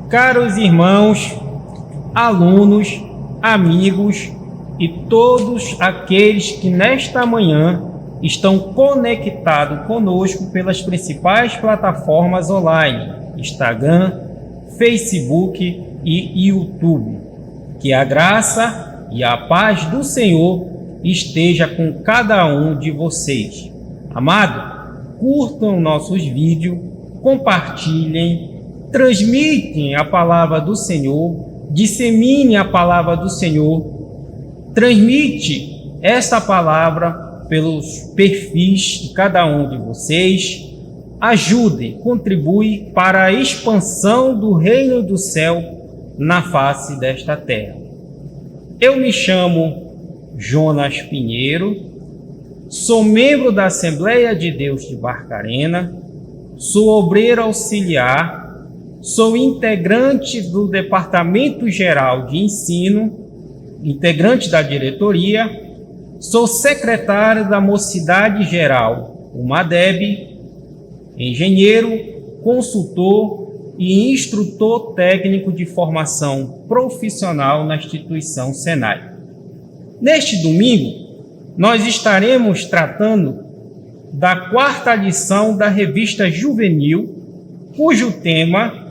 Caros irmãos, alunos, amigos e todos aqueles que nesta manhã estão conectados conosco pelas principais plataformas online, Instagram, Facebook e YouTube. Que a graça e a paz do Senhor esteja com cada um de vocês. Amado, curtam nossos vídeos, compartilhem, transmitem a palavra do Senhor, dissemine a palavra do Senhor, transmite essa palavra pelos perfis de cada um de vocês, ajude, contribui para a expansão do reino do céu na face desta terra. Eu me chamo Jonas Pinheiro, sou membro da Assembleia de Deus de Barcarena, sou obreiro auxiliar, sou integrante do Departamento Geral de Ensino, integrante da diretoria, sou secretário da Mocidade Geral, o MADEB, engenheiro, consultor e instrutor técnico de formação profissional na instituição Senai. Neste domingo, nós estaremos tratando da 4ª lição da revista Juvenil, cujo tema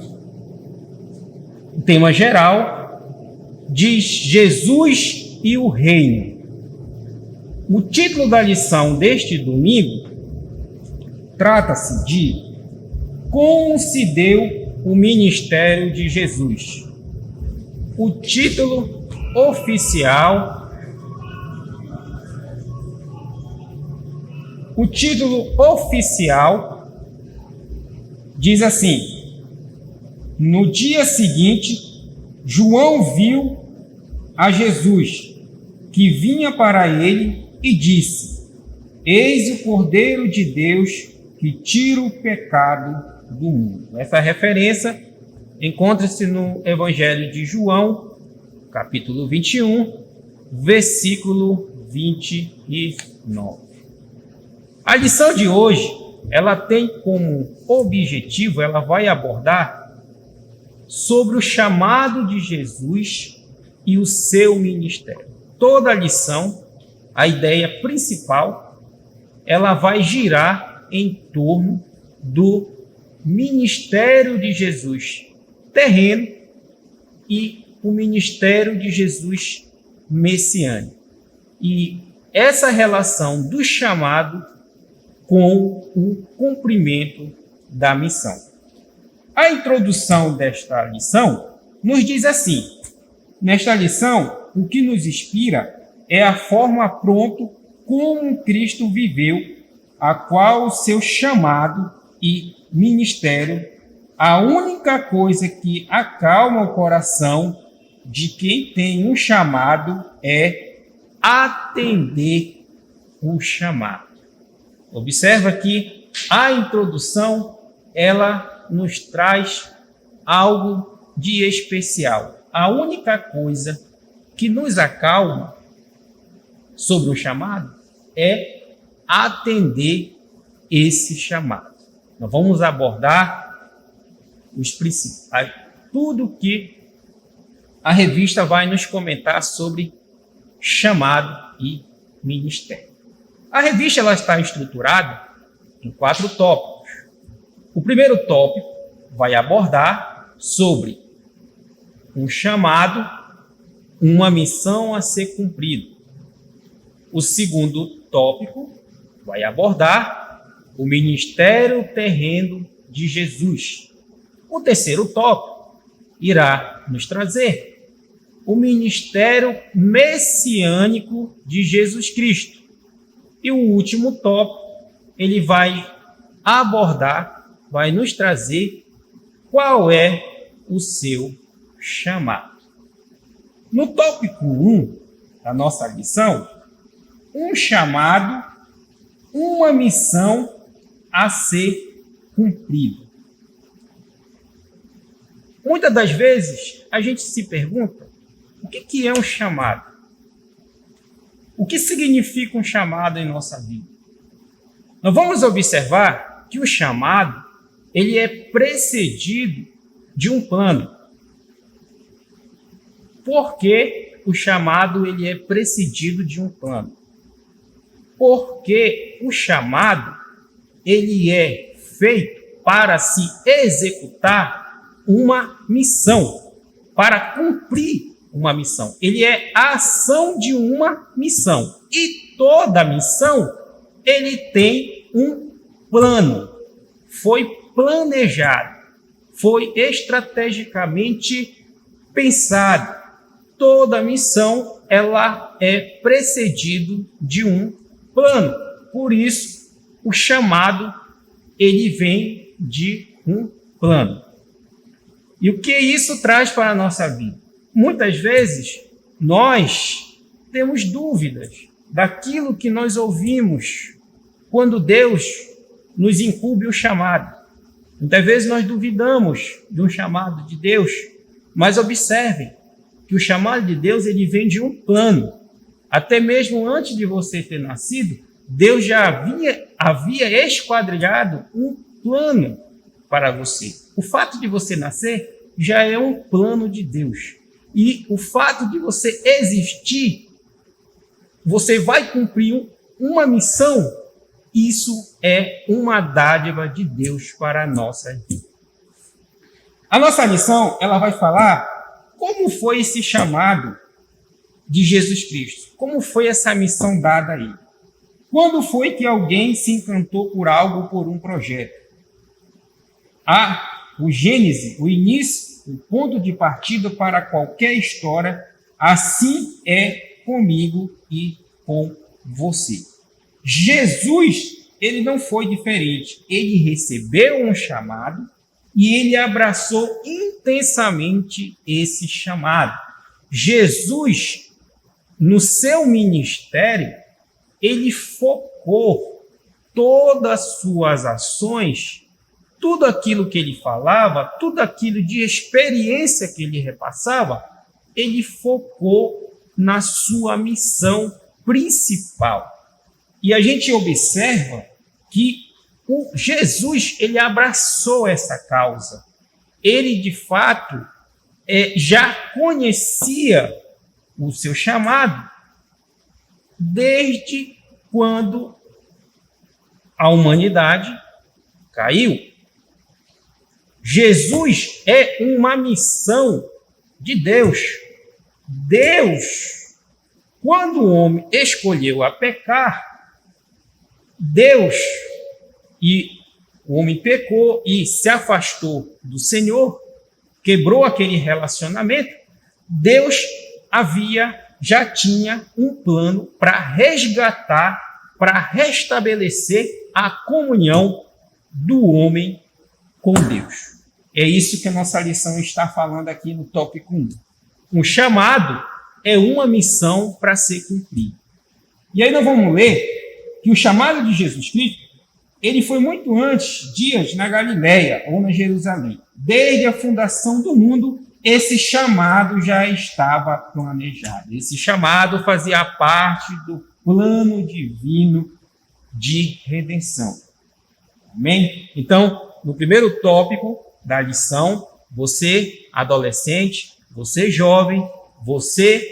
geral diz Jesus e o Reino. O título da lição deste domingo trata-se de Como se deu o ministério de Jesus. O título oficial diz assim: no dia seguinte, João viu a Jesus, que vinha para ele, e disse: Eis o Cordeiro de Deus que tira o pecado do mundo. Essa referência encontra-se no Evangelho de João, capítulo 21, versículo 29. A lição de hoje, ela tem como objetivo, ela vai abordar sobre o chamado de Jesus e o seu ministério. Toda a lição, a ideia principal, ela vai girar em torno do ministério de Jesus terreno e o ministério de Jesus messiânico. E essa relação do chamado com o cumprimento da missão. A introdução desta lição nos diz assim: nesta lição, o que nos inspira é a forma pronta como Cristo viveu, a qual o seu chamado e ministério, a única coisa que acalma o coração de quem tem um chamado é atender o chamado. Observa que a introdução, ela nos traz algo de especial. A única coisa que nos acalma sobre o chamado é atender esse chamado. Nós vamos abordar os principais, tudo que a revista vai nos comentar sobre chamado e ministério. A revista ela está estruturada em 4 tópicos. O primeiro tópico vai abordar sobre um chamado, uma missão a ser cumprida. O segundo tópico vai abordar o ministério terreno de Jesus. O terceiro tópico irá nos trazer o ministério messiânico de Jesus Cristo. E o último tópico, ele vai abordar, vai nos trazer qual é o seu chamado. No tópico 1 da nossa lição, um chamado, uma missão a ser cumprida. Muitas das vezes a gente se pergunta o que é um chamado? O que significa um chamado em nossa vida? Nós vamos observar que o chamado ele é precedido de um plano. Por que o chamado ele é precedido de um plano? Porque o chamado ele é feito para se executar uma missão, para cumprir uma missão. Ele é a ação de uma missão. E toda missão ele tem um plano. Foi planejado, foi estrategicamente pensado. Toda missão ela é precedido de um plano. Por isso, o chamado ele vem de um plano. E o que isso traz para a nossa vida? Muitas vezes nós temos dúvidas daquilo que nós ouvimos quando Deus nos incumbe o chamado. Muitas vezes nós duvidamos de um chamado de Deus, mas observem que o chamado de Deus ele vem de um plano. Até mesmo antes de você ter nascido, Deus já havia esquadrilhado um plano para você. O fato de você nascer já é um plano de Deus. E o fato de você existir, você vai cumprir uma missão, isso é uma dádiva de Deus para a nossa vida. A nossa missão, ela vai falar como foi esse chamado de Jesus Cristo. Como foi essa missão dada a ele? Quando foi que alguém se encantou por algo, por um projeto? O Gênesis, o início, o ponto de partida para qualquer história, assim é comigo e com você. Jesus, ele não foi diferente. Ele recebeu um chamado e ele abraçou intensamente esse chamado. Jesus, no seu ministério, ele focou todas as suas ações, tudo aquilo que ele falava, tudo aquilo de experiência que ele repassava, ele focou na sua missão principal. E a gente observa que Jesus ele abraçou essa causa. Ele, de fato, já conhecia o seu chamado desde quando a humanidade caiu. Jesus é uma missão de Deus. Deus, quando o homem escolheu a pecar, e o homem pecou e se afastou do Senhor, quebrou aquele relacionamento, Deus já tinha um plano para resgatar, para restabelecer a comunhão do homem com Deus. É isso que a nossa lição está falando aqui no tópico 1. Um chamado é uma missão para ser cumprida. E aí nós vamos ler que o chamado de Jesus Cristo, ele foi muito antes, dias na Galileia ou na Jerusalém. Desde a fundação do mundo, esse chamado já estava planejado. Esse chamado fazia parte do plano divino de redenção. Amém? Então, no primeiro tópico da lição, você, adolescente, você, jovem, você,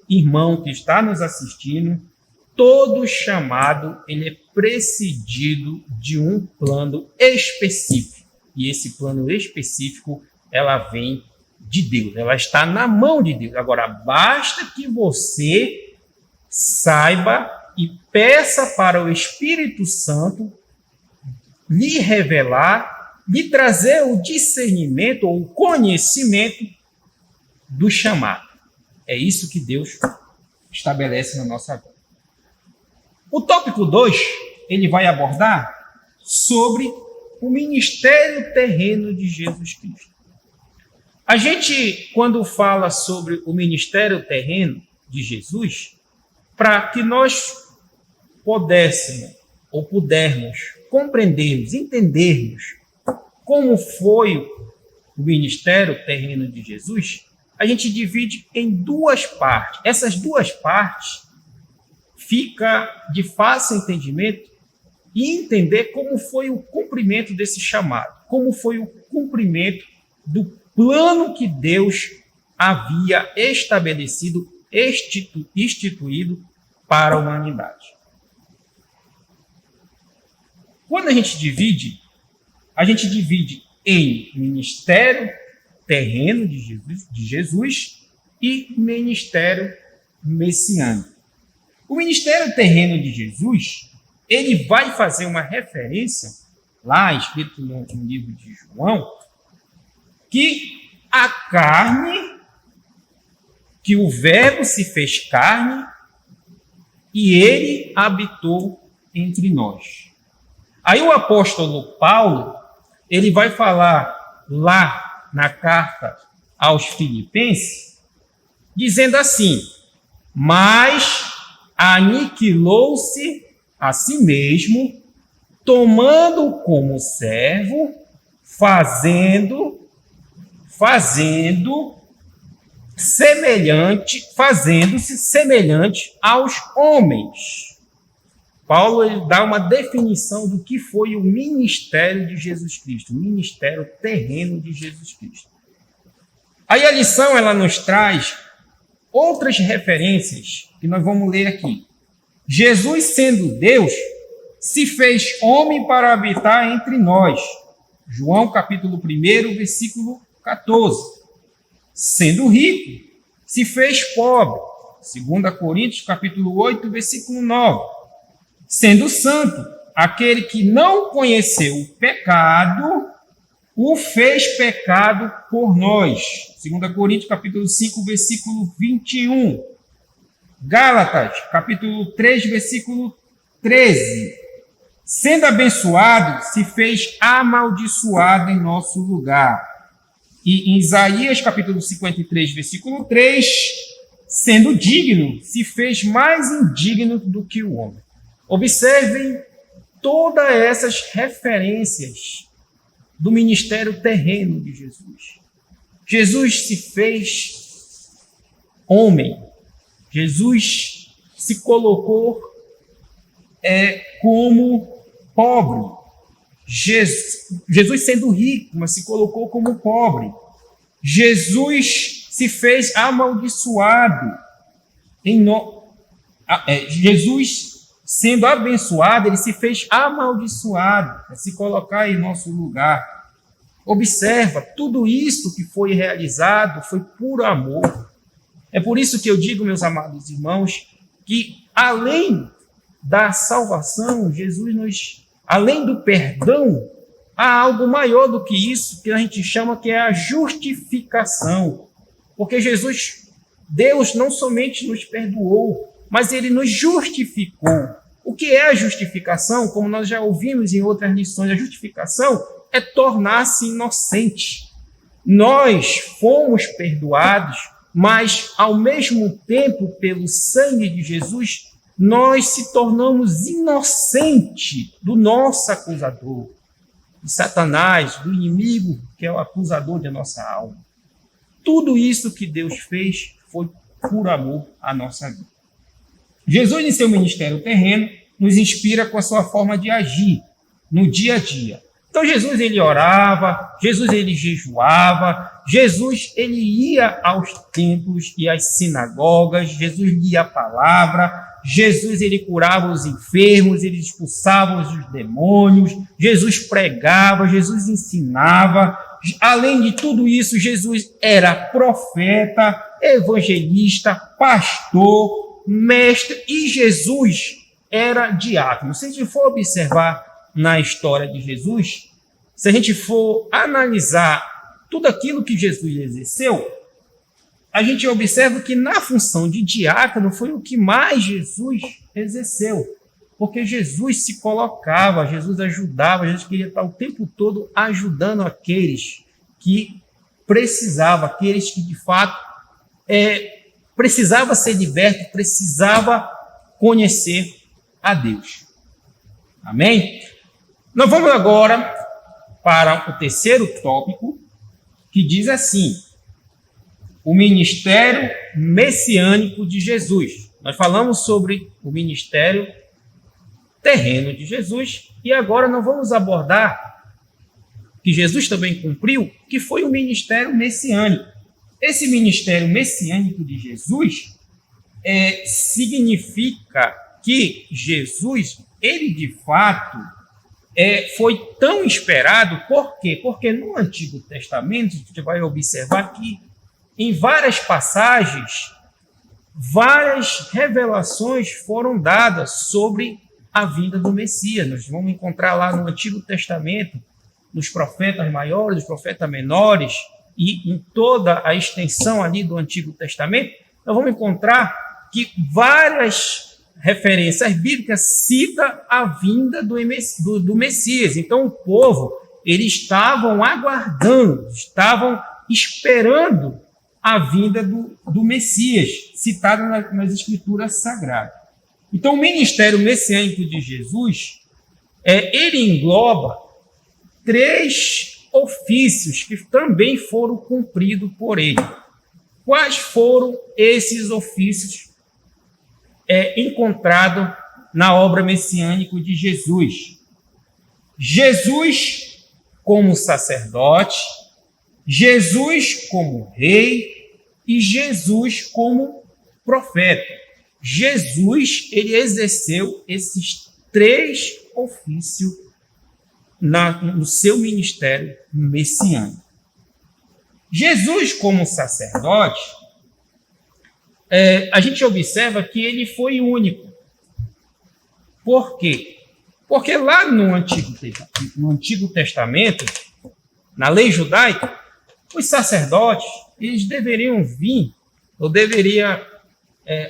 irmão que está nos assistindo, todo chamado ele é precedido de um plano específico. E esse plano específico, ela vem de Deus, ela está na mão de Deus. Agora, basta que você saiba e peça para o Espírito Santo lhe revelar, lhe trazer o discernimento ou o conhecimento do chamado. É isso que Deus estabelece na nossa vida. O tópico 2, ele vai abordar sobre o ministério terreno de Jesus Cristo. A gente, quando fala sobre o ministério terreno de Jesus, para que nós pudermos compreendermos, entendermos como foi o ministério terreno de Jesus, a gente divide em duas partes. Essas duas partes fica de fácil entendimento e entender como foi o cumprimento desse chamado, como foi o cumprimento do plano que Deus havia estabelecido, instituído para a humanidade. Quando a gente divide em ministério terreno de Jesus e ministério messiânico. O ministério terreno de Jesus, ele vai fazer uma referência, lá escrito no livro de João, que a carne, que o Verbo se fez carne e ele habitou entre nós. Aí o apóstolo Paulo, ele vai falar lá na carta aos Filipenses, dizendo assim: mas aniquilou-se a si mesmo, tomando como servo, fazendo-se semelhante aos homens. Paulo ele dá uma definição do que foi o ministério de Jesus Cristo, o ministério terreno de Jesus Cristo. Aí a lição ela nos traz outras referências que nós vamos ler aqui. Jesus, sendo Deus, se fez homem para habitar entre nós. João capítulo 1, versículo 14. Sendo rico, se fez pobre. 2 Coríntios capítulo 8, versículo 9. Sendo santo, aquele que não conheceu o pecado, o fez pecado por nós. 2 Coríntios capítulo 5, versículo 21. Gálatas capítulo 3, versículo 13. Sendo abençoado, se fez amaldiçoado em nosso lugar. E em Isaías capítulo 53, versículo 3, sendo digno, se fez mais indigno do que o homem. Observem todas essas referências do ministério terreno de Jesus. Jesus se fez homem. Jesus se colocou como pobre. Jesus sendo rico, mas se colocou como pobre. Jesus se fez amaldiçoado. Jesus sendo abençoado, ele se fez amaldiçoado, para se colocar em nosso lugar. Observa, tudo isso que foi realizado foi por amor. É por isso que eu digo, meus amados irmãos, que além da salvação, além do perdão, há algo maior do que isso, que a gente chama que é a justificação. Porque Deus não somente nos perdoou, mas ele nos justificou. O que é a justificação? Como nós já ouvimos em outras lições, a justificação é tornar-se inocente. Nós fomos perdoados, mas ao mesmo tempo, pelo sangue de Jesus, nós se tornamos inocentes do nosso acusador, de Satanás, do inimigo, que é o acusador da nossa alma. Tudo isso que Deus fez foi por amor à nossa vida. Jesus, em seu ministério terreno, nos inspira com a sua forma de agir no dia a dia. Então, Jesus, ele orava, Jesus, ele jejuava, Jesus, ele ia aos templos e às sinagogas, Jesus lia a palavra, Jesus, ele curava os enfermos, ele expulsava os demônios, Jesus pregava, Jesus ensinava. Além de tudo isso, Jesus era profeta, evangelista, pastor, mestre, e Jesus era diácono. Se a gente for observar na história de Jesus, se a gente for analisar tudo aquilo que Jesus exerceu, a gente observa que na função de diácono foi o que mais Jesus exerceu. Porque Jesus se colocava, Jesus ajudava, Jesus queria estar o tempo todo ajudando aqueles que precisavam, aqueles que de fato precisava ser liberto, precisava conhecer a Deus. Amém? Nós vamos agora para o terceiro tópico, que diz assim: o ministério messiânico de Jesus. Nós falamos sobre o ministério terreno de Jesus e agora nós vamos abordar que Jesus também cumpriu, que foi o ministério messiânico. Esse ministério messiânico de Jesus significa que Jesus, ele de fato, foi tão esperado. Por quê? Porque no Antigo Testamento, a gente vai observar que em várias passagens, várias revelações foram dadas sobre a vinda do Messias. Nós vamos encontrar lá no Antigo Testamento, nos profetas maiores, os profetas menores, e em toda a extensão ali do Antigo Testamento, nós vamos encontrar que várias referências bíblicas citam a vinda do Messias. Então, o povo, eles estavam aguardando, estavam esperando a vinda do Messias, citado nas Escrituras Sagradas. Então, o ministério messiânico de Jesus, ele engloba 3 ofícios que também foram cumpridos por ele. Quais foram esses ofícios encontrados na obra messiânica de Jesus? Jesus como sacerdote, Jesus como rei e Jesus como profeta. Jesus, ele exerceu esses 3 ofícios no seu ministério messiânico. Jesus como sacerdote, a gente observa que ele foi único. Por quê? Porque lá no Antigo Testamento, na lei judaica, os sacerdotes, eles deveriam vir,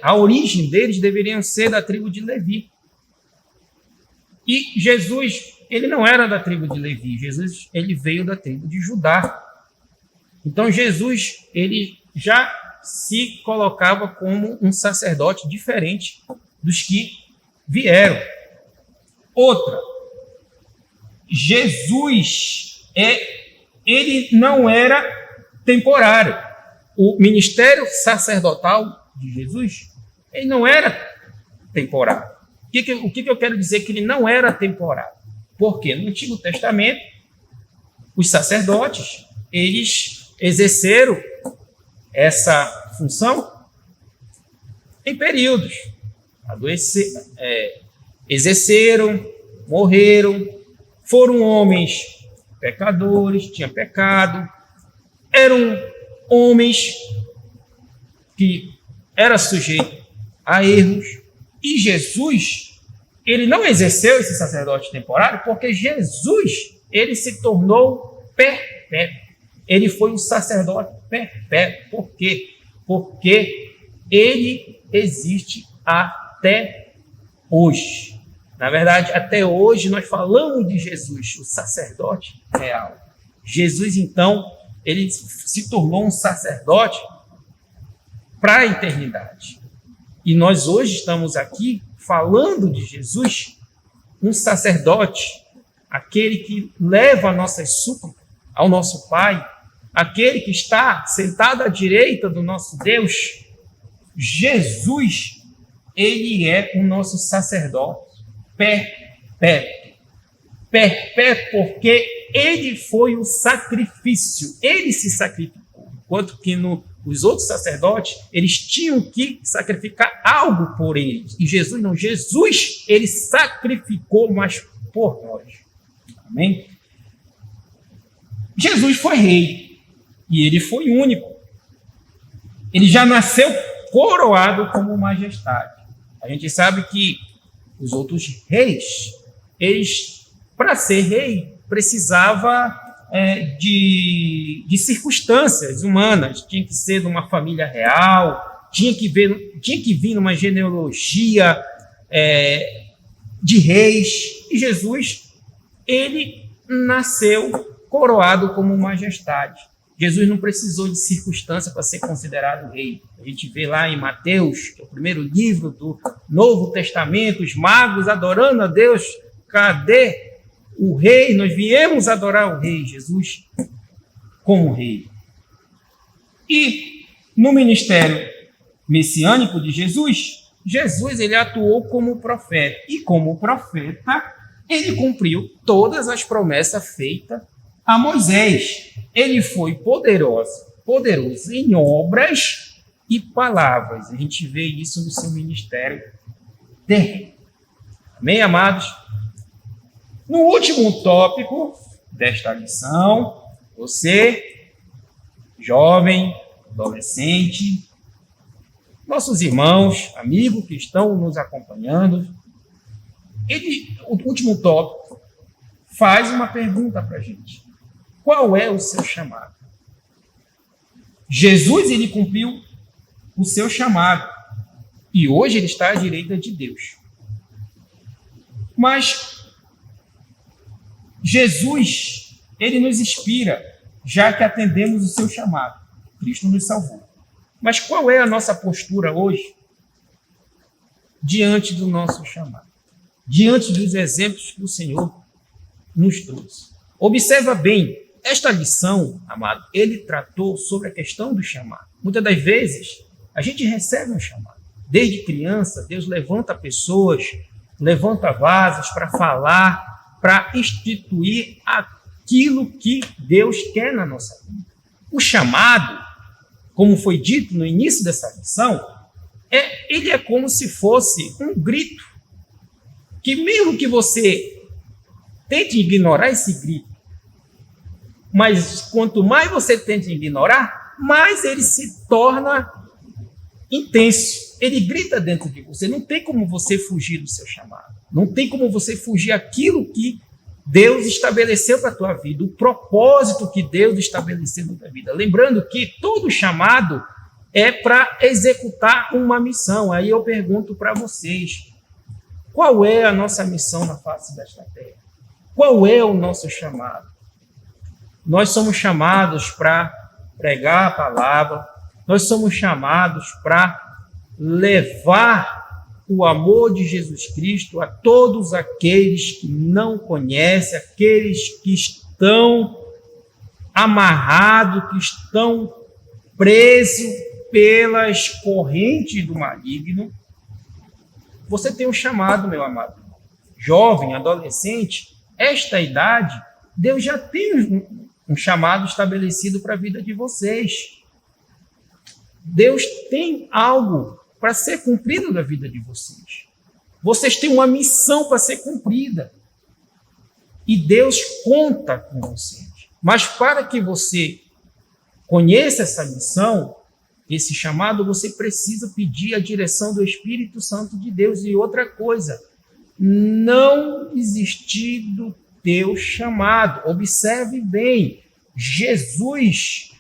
a origem deles deveriam ser da tribo de Levi. E Jesus, ele não era da tribo de Levi, Jesus, ele veio da tribo de Judá. Então, Jesus, ele já se colocava como um sacerdote diferente dos que vieram. Outra, Jesus, ele não era temporário. O ministério sacerdotal de Jesus, ele não era temporário. O que eu quero dizer que ele não era temporário? Porque no Antigo Testamento, os sacerdotes, eles exerceram essa função em períodos. Exerceram, morreram, foram homens pecadores, tinham pecado, eram homens que eram sujeitos a erros, e Jesus, ele não exerceu esse sacerdote temporário, porque Jesus, ele se tornou perpétuo. Ele foi um sacerdote perpétuo. Por quê? Porque ele existe até hoje. Na verdade, até hoje nós falamos de Jesus, o sacerdote real. Jesus, então, ele se tornou um sacerdote para a eternidade. E nós hoje estamos aqui falando de Jesus, um sacerdote, aquele que leva nossas súplicas ao nosso Pai, aquele que está sentado à direita do nosso Deus. Jesus, ele é o nosso sacerdote perpétuo. Perpétuo porque ele foi o sacrifício, ele se sacrificou. Enquanto que os outros sacerdotes, eles tinham que sacrificar algo por eles. E Jesus não. Jesus, ele sacrificou, mas por nós. Amém? Jesus foi rei. E ele foi único. Ele já nasceu coroado como majestade. A gente sabe que os outros reis, eles, para ser rei, precisava de circunstâncias humanas. Tinha que ser de uma família real, tinha que vir numa genealogia de reis. E Jesus, ele nasceu coroado como majestade. Jesus não precisou de circunstância para ser considerado rei. A gente vê lá em Mateus, que é o primeiro livro do Novo Testamento, os magos adorando a Deus. Cadê o rei? Nós viemos adorar o rei, Jesus como rei. E no ministério messiânico de Jesus, ele atuou como profeta. E como profeta, ele cumpriu todas as promessas feitas a Moisés. Ele foi poderoso poderoso em obras e palavras. A gente vê isso no seu ministério terreno. Amém, amados? No último tópico desta lição, você, jovem, adolescente, nossos irmãos, amigos que estão nos acompanhando, o último tópico faz uma pergunta para a gente. Qual é o seu chamado? Jesus, ele cumpriu o seu chamado e hoje ele está à direita de Deus. Mas Jesus, ele nos inspira, já que atendemos o seu chamado. Cristo nos salvou. Mas qual é a nossa postura hoje diante do nosso chamado? Diante dos exemplos que o Senhor nos trouxe. Observa bem, esta lição, amado, ele tratou sobre a questão do chamado. Muitas das vezes, a gente recebe um chamado. Desde criança, Deus levanta pessoas, levanta vasos para falar, para instituir aquilo que Deus quer na nossa vida. O chamado, como foi dito no início dessa lição, ele é como se fosse um grito, que mesmo que você tente ignorar esse grito, mas quanto mais você tenta ignorar, mais ele se torna intenso. Ele grita dentro de você. Não tem como você fugir do seu chamado. Não tem como você fugir aquilo que Deus estabeleceu para a tua vida, o propósito que Deus estabeleceu na tua vida. Lembrando que todo chamado é para executar uma missão. Aí eu pergunto para vocês, qual é a nossa missão na face desta terra? Qual é o nosso chamado? Nós somos chamados para pregar a palavra, nós somos chamados para levar o amor de Jesus Cristo a todos aqueles que não conhecem, aqueles que estão amarrados, que estão presos pelas correntes do maligno. Você tem um chamado, meu amado. Jovem, adolescente, esta idade, Deus já tem um chamado estabelecido para a vida de vocês. Deus tem algo para ser cumprido na vida de vocês. Vocês têm uma missão para ser cumprida. E Deus conta com vocês. Mas para que você conheça essa missão, esse chamado, você precisa pedir a direção do Espírito Santo de Deus. E outra coisa, não desistir do teu chamado. Observe bem, Jesus,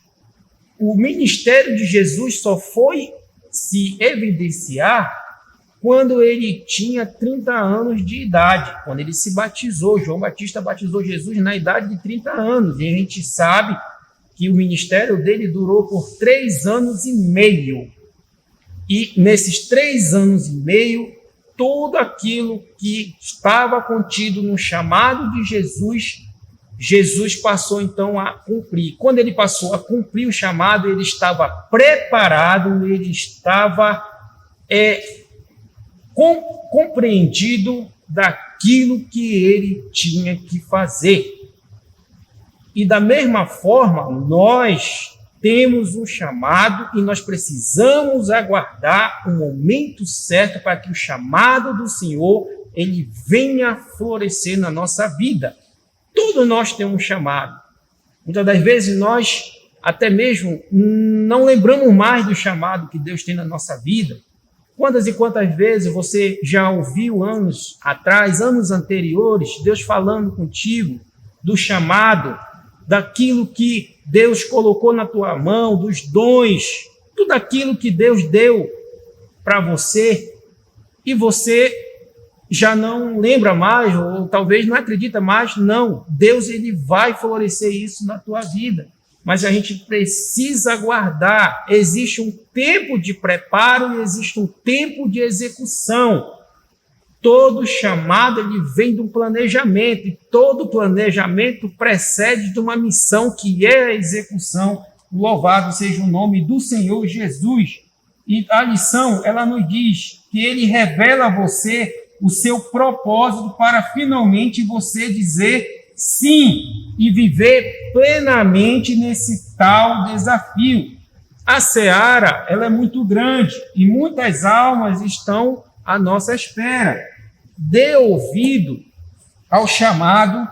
o ministério de Jesus só foi se evidenciar quando ele tinha 30 anos de idade, quando ele se batizou. João Batista batizou Jesus na idade de 30 anos, e a gente sabe que o ministério dele durou por 3 anos e meio. E nesses 3 anos e meio, tudo aquilo que estava contido no chamado de Jesus, Jesus passou então a cumprir. Quando ele passou a cumprir o chamado, ele estava preparado, ele estava compreendido daquilo que ele tinha que fazer. E da mesma forma, nós temos um chamado e nós precisamos aguardar o momento certo para que o chamado do Senhor ele venha florescer na nossa vida. Todos nós temos um chamado. Muitas das vezes nós até mesmo não lembramos mais do chamado que Deus tem na nossa vida. Quantas e quantas vezes você já ouviu anos atrás, anos anteriores, Deus falando contigo do chamado, daquilo que Deus colocou na tua mão, dos dons, tudo aquilo que Deus deu para você, e você já não lembra mais, ou talvez não acredita mais. Não, Deus ele vai florescer isso na tua vida, mas a gente precisa aguardar. Existe um tempo de preparo e existe um tempo de execução. Todo chamado ele vem de um planejamento, e todo planejamento precede de uma missão que é a execução. Louvado seja o nome do Senhor Jesus. E a lição, ela nos diz que ele revela a você o seu propósito para finalmente você dizer sim. e viver plenamente nesse tal desafio. A seara, ela é muito grande e muitas almas estão à nossa espera. Dê ouvido ao chamado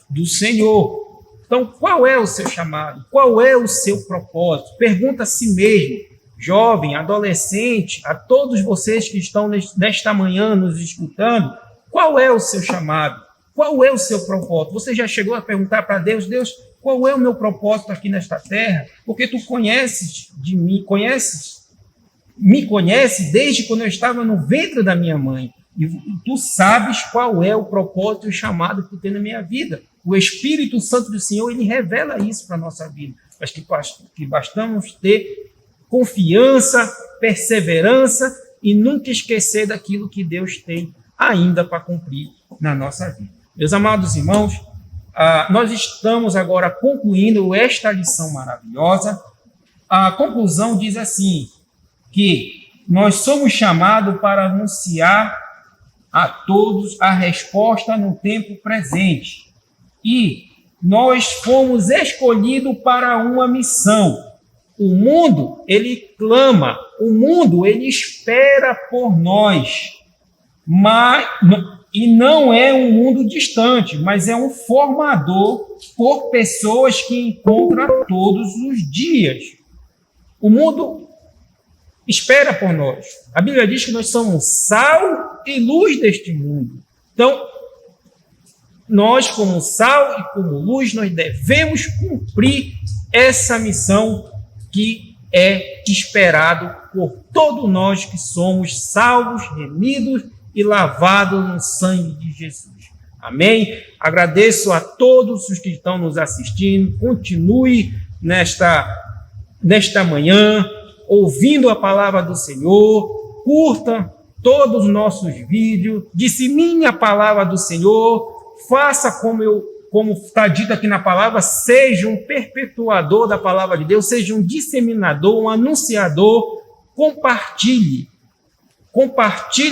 do Senhor. Então, qual é o seu chamado? Qual é o seu propósito? Pergunta a si mesmo, jovem, adolescente, a todos vocês que estão nesta manhã nos escutando, qual é o seu chamado? Qual é o seu propósito? Você já chegou a perguntar para Deus, Deus, qual é o meu propósito aqui nesta terra? Porque tu conheces de mim, me conheces desde quando eu estava no ventre da minha mãe. E tu sabes qual é o propósito e o chamado que tu tem na minha vida. O Espírito Santo do Senhor, ele revela isso para a nossa vida. Mas que bastamos ter confiança, perseverança e nunca esquecer daquilo que Deus tem ainda para cumprir na nossa vida. Meus amados irmãos, nós estamos agora concluindo esta lição maravilhosa. A conclusão diz assim, que nós somos chamados para anunciar a todos a resposta no tempo presente. E nós fomos escolhidos para uma missão. O mundo, ele clama, o mundo, ele espera por nós. E não é um mundo distante, mas é um formador por pessoas que encontra todos os dias. O mundo espera por nós. A Bíblia diz que nós somos sal e luz deste mundo. Então, nós, como sal e como luz, nós devemos cumprir essa missão que é esperado por todos nós que somos salvos, remidos e lavados no sangue de Jesus. Amém? Agradeço a todos os que estão nos assistindo. Continue nesta manhã, ouvindo a palavra do Senhor. Curta todos os nossos vídeos. Dissemine a palavra do Senhor. Faça como está dito aqui na palavra, seja um perpetuador da palavra de Deus, seja um disseminador, um anunciador. Compartilhe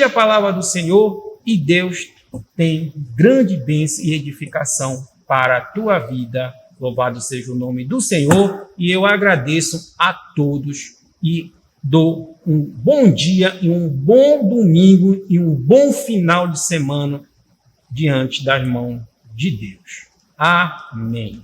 a palavra do Senhor e Deus tem grande bênção e edificação para a tua vida. Louvado seja o nome do Senhor, e eu agradeço a todos e dou um bom dia e um bom domingo e um bom final de semana diante das mãos de Deus. Amém.